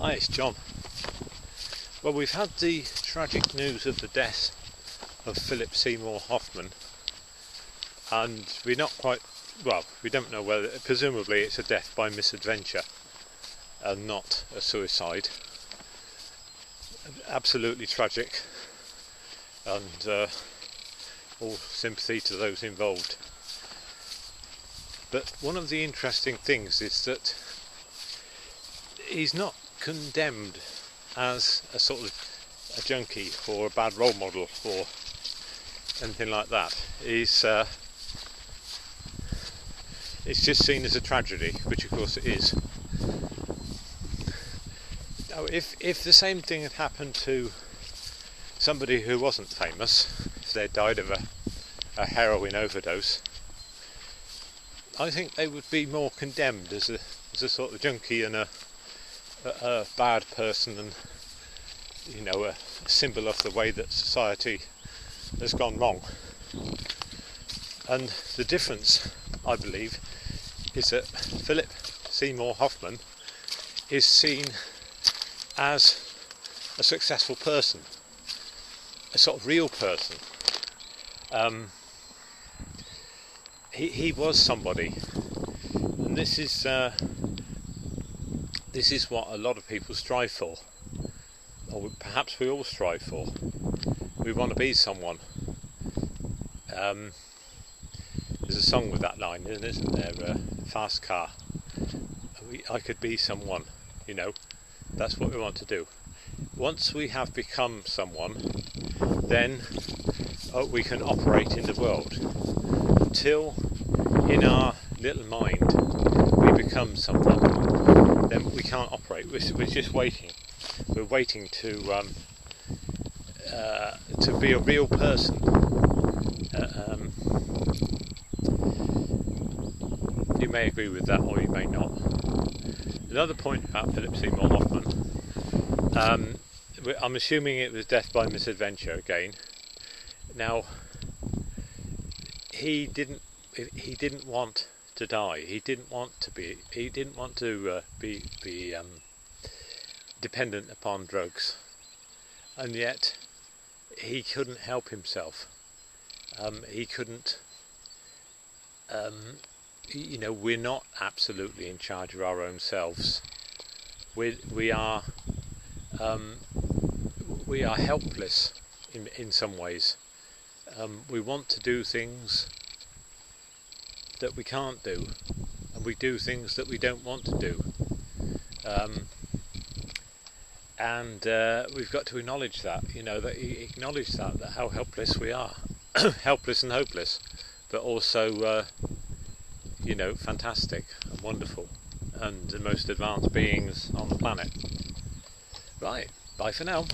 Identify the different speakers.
Speaker 1: Hi, it's John. Well, we've had the tragic news of the death of Philip Seymour Hoffman, and we're not quite, well, we don't know whether, presumably it's a death by misadventure and not a suicide. Absolutely tragic, and all sympathy to those involved. But one of the interesting things is that he's not condemned as a sort of a junkie or a bad role model or anything like that. It's just seen as a tragedy, which of course it is. Now, if the same thing had happened to somebody who wasn't famous, if they died of a heroin overdose, I think they would be more condemned as a sort of junkie and a bad person, and a symbol of the way that society has gone wrong. And the difference, I believe, is that Philip Seymour Hoffman is seen as a successful person, a sort of real person. He was somebody, and this is what a lot of people strive for, or perhaps we all strive for. We want to be someone. There's a song with that line, isn't there? Fast car. I could be someone, That's what we want to do. Once we have become someone, then we can operate in the world. Until in our little mind we become someone, then we can't operate. We're just waiting. We're waiting to be a real person. You may agree with that, or you may not. Another point about Philip Seymour Hoffman. I'm assuming it was death by misadventure again. Now, he didn't want to die. He didn't want to be dependent upon drugs, and yet he couldn't help himself. He couldn't. We're not absolutely in charge of our own selves. We are helpless in some ways. We want to do things that we can't do, and we do things that we don't want to do. We've got to acknowledge that, that how helpless we are, helpless and hopeless, but also, fantastic and wonderful, and the most advanced beings on the planet. Right, bye for now.